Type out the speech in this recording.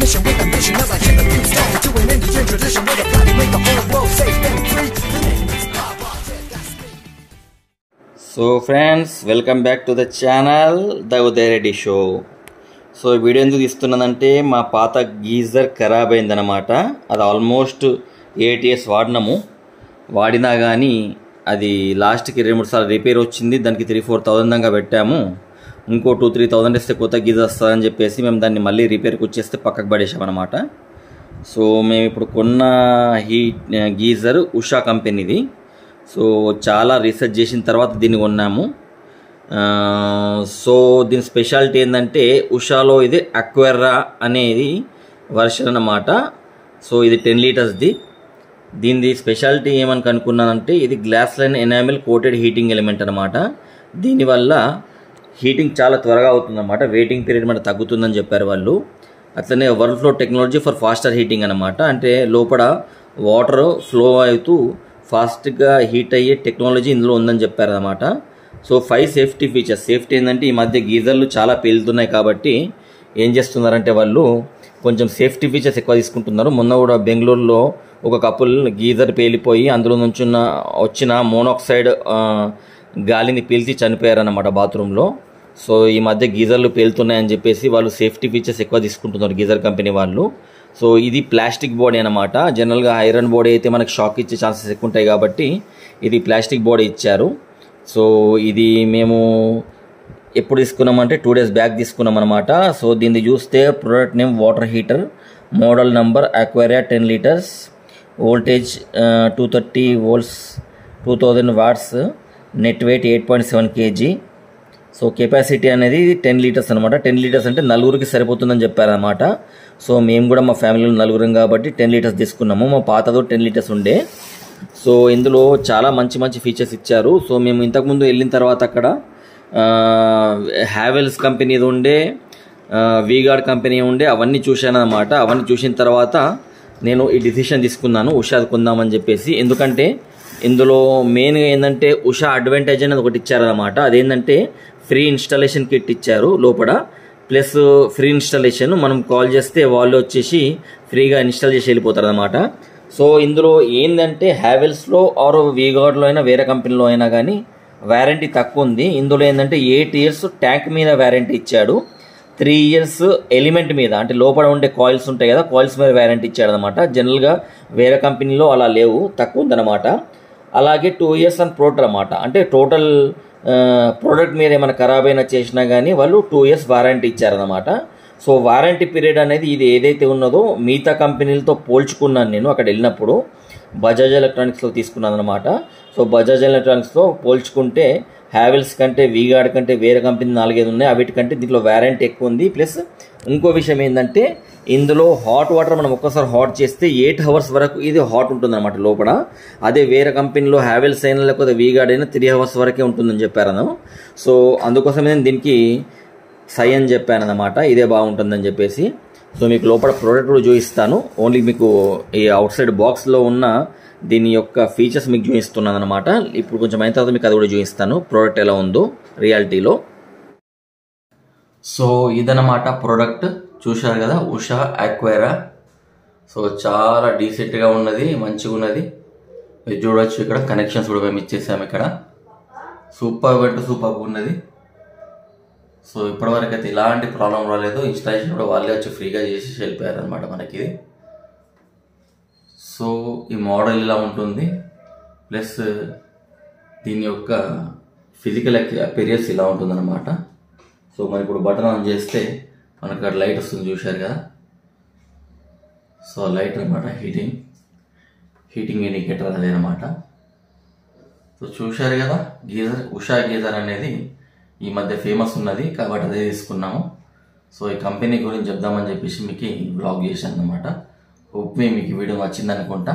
mission with ambition as I hit the new stone. Doing Indian tradition with a plan to make the whole world safe and free. The name is Baba, yeah, that's me. So friends, welcome back to the channel the Uday Reddy show. So ఈ video ఎందుకు ఇస్తున్నానంటే మా పాత geyser ఖరాబ్ అయిందనమాట. అది almost 8 years వాడినా కానీ అది లాస్ట్కి 2-3 సార్లు రిపేర్ వచ్చింది. దానికి 3-4 thousand దాకా పెట్టాము. ఇంకో 2-3 thousand ఇస్తే కొత్త గీజర్ వస్తుందని చెప్పేసి మేము దాన్ని మళ్ళీ రిపేర్కి వచ్చేస్తే పక్కకు పడేసామన్నమాట. సో మేము ఇప్పుడు కొన్న గీజర్ ఉషా కంపెనీది. సో చాలా రీసెర్చ్ చేసిన తర్వాత దీన్ని కొన్నాము. సో దీని స్పెషాలిటీ ఏంటంటే ఉషాలో ఇది అక్వెరా అనేది వర్షన్ అన్నమాట. సో ఇది 10 liters. దీనిది స్పెషాలిటీ ఏమని కనుక్కున్నానంటే ఇది glass line enamel coated heating element అనమాట. దీనివల్ల హీటింగ్ చాలా త్వరగా అవుతుందన్నమాట. వెయిటింగ్ పీరియడ్ మనకు తగ్గుతుందని చెప్పారు వాళ్ళు. అట్లనే world flow technology for faster heating అనమాట. అంటే లోపల వాటర్ ఫ్లో అవుతూ ఫాస్ట్గా హీట్ అయ్యే టెక్నాలజీ ఇందులో ఉందని చెప్పారన్నమాట. So 5 safety features. సేఫ్టీ ఏంటంటే ఈ మధ్య గీజర్లు చాలా పేలుతున్నాయి కాబట్టి ఏం చేస్తున్నారంటే వాళ్ళు కొంచెం సేఫ్టీ ఫీచర్స్ ఎక్కువ తీసుకుంటున్నారు. మొన్న కూడా బెంగళూరులో ఒక కపుల్ గీజర్ పేలిపోయి అందులో నుంచి వచ్చిన మోనాక్సైడ్ గాలిని పీల్చి చనిపోయారన్నమాట బాత్రూంలో. సో ఈ మధ్య గీజర్లు పేలుతున్నాయని చెప్పేసి వాళ్ళు సేఫ్టీ ఫీచర్స్ ఎక్కువ తీసుకుంటున్నారు గీజర్ కంపెనీ వాళ్ళు. సో ఇది ప్లాస్టిక్ బాడీ అనమాట. జనరల్గా ఐరన్ బాడీ అయితే మనకు షాక్ ఇచ్చే ఛాన్సెస్ ఎక్కువ ఉంటాయి కాబట్టి ఇది ప్లాస్టిక్ బాడీ ఇచ్చారు. సో ఇది మేము ఎప్పుడు తీసుకున్నామంటే 2 days బ్యాక్ తీసుకున్నాం అనమాట. సో దీన్ని చూస్తే product name water heater, model number అక్వేరియా 10 liters, voltage 230 volts, 2000 watts, net weight 8.7 kg. So capacity అనేది 10 liters అనమాట. 10 liters అంటే 4 సరిపోతుందని చెప్పారనమాట. సో మేము కూడా మా ఫ్యామిలీలో 4 కాబట్టి 10 liters తీసుకున్నాము. మా పాతదో 10 liters ఉండే. సో ఇందులో చాలా మంచి ఫీచర్స్ ఇచ్చారు. సో మేము ఇంతకుముందు వెళ్ళిన తర్వాత అక్కడ హ్యావెల్స్ కంపెనీది ఉండే, వీగార్డ్ కంపెనీ ఉండే, అవన్నీ చూశాను అనమాట. అవన్నీ చూసిన తర్వాత నేను ఈ డిసిషన్ తీసుకున్నాను ఉషా కొందామని చెప్పేసి. ఎందుకంటే ఇందులో మెయిన్గా ఏంటంటే ఉషా అడ్వాంటేజ్ అనేది ఒకటి ఇచ్చారనమాట. అదేంటంటే ఫ్రీ ఇన్స్టాలేషన్ కిట్ ఇచ్చారు లోపల, ప్లస్ ఫ్రీ ఇన్స్టాలేషన్. మనం కాల్ చేస్తే వాళ్ళు వచ్చేసి ఫ్రీగా ఇన్స్టాల్ చేసి వెళ్ళిపోతారు అనమాట. సో ఇందులో ఏంటంటే హ్యావెల్స్లో ఆర్ వీగార్డ్లో అయినా వేరే కంపెనీలో అయినా కానీ వారంటీ తక్కువ ఉంది. ఇందులో ఏంటంటే 8 years ట్యాంక్ మీద వారంటీ ఇచ్చాడు, 3 years ఎలిమెంట్ మీద అంటే లోపల ఉండే కాయిల్స్ ఉంటాయి కదా, కాయిల్స్ మీద వారంటీ ఇచ్చాడు అనమాట. జనరల్గా వేరే కంపెనీలో అలా లేవు, తక్కువ ఉందన్నమాట. అలాగే 2 years అని ప్రోడక్ట్ అనమాట. అంటే టోటల్ ప్రోడక్ట్ మీద ఏమైనా ఖరాబ్ అయినా చేసినా కానీ వాళ్ళు 2 years వారంటీ ఇచ్చారనమాట. సో వారంటీ పీరియడ్ అనేది ఇది ఏదైతే ఉన్నదో మిగతా కంపెనీలతో పోల్చుకున్నాను నేను అక్కడ వెళ్ళినప్పుడు. బజాజ్ ఎలక్ట్రానిక్స్లో తీసుకున్నాను అనమాట. సో బజాజ్ ఎలక్ట్రానిక్స్తో పోల్చుకుంటే హ్యావెల్స్ కంటే వీగార్డ్ కంటే వేరే కంపెనీ 4-5 ఉన్నాయి. అవిటికంటే దీంట్లో వారంటీ ఎక్కువ ఉంది. ప్లస్ ఇంకో విషయం ఏంటంటే ఇందులో హాట్ వాటర్ మనం ఒక్కసారి హాట్ చేస్తే 8 hours వరకు ఇది హాట్ ఉంటుంది అనమాట లోపల. అదే వేరే కంపెనీలో హ్యావెల్స్ అయినా లేకపోతే వీగార్డ్ అయినా 3 hours వరకే ఉంటుందని చెప్పారు. సో అందుకోసం నేను దీనికి సై అని చెప్పాను అనమాట, ఇదే బాగుంటుందని చెప్పేసి. సో మీకు లోపల ప్రోడక్ట్ కూడా చూపిస్తాను. ఓన్లీ మీకు ఈ అవుట్ సైడ్ బాక్స్లో ఉన్న దీని యొక్క ఫీచర్స్ మీకు చూపిస్తున్నాను అనమాట. ఇప్పుడు కొంచెం అయిన తర్వాత మీకు అది కూడా చూపిస్తాను ప్రోడక్ట్ ఎలా ఉందో రియాలిటీలో. సో ఇదన్నమాట ప్రోడక్ట్, చూశారు కదా, ఉషా అక్వేరా. సో చాలా డీసెంట్గా ఉన్నది, మంచిగా ఉన్నది. మీరు చూడవచ్చు ఇక్కడ కనెక్షన్స్ కూడా మేము ఇచ్చేసాము ఇక్కడ. సూపర్ ఉన్నది. సో ఇప్పటివరకు అయితే ఇలాంటి ప్రాబ్లం రాలేదు. ఇన్స్టాలేషన్ కూడా వాళ్ళే వచ్చి ఫ్రీగా చేసి వెళ్ళిపోయారు అనమాట మనకి. సో ఈ మోడల్ ఇలా ఉంటుంది, ప్లస్ దీని యొక్క ఫిజికల్ అపీరియన్స్ ఇలా ఉంటుందన్నమాట. సో మనం ఇప్పుడు బటన్ ఆన్ చేస్తే మనకు అక్కడ లైట్ వస్తుంది, చూశారు కదా. సో లైట్ అనమాట హీటింగ్ ఇండికేటర్ అదేనమాట. సో చూశారు కదా గీజర్, ఉషా గీజర్ అనేది ఈ మధ్య ఫేమస్ ఉన్నది కాబట్టి అదే తీసుకున్నాము. సో ఈ కంపెనీ గురించి చెప్దామని చెప్పేసి మీకు బ్లాగ్ చేశాను అనమాట. హోప్ మీకు వీడియో నచ్చింది అనుకుంటా.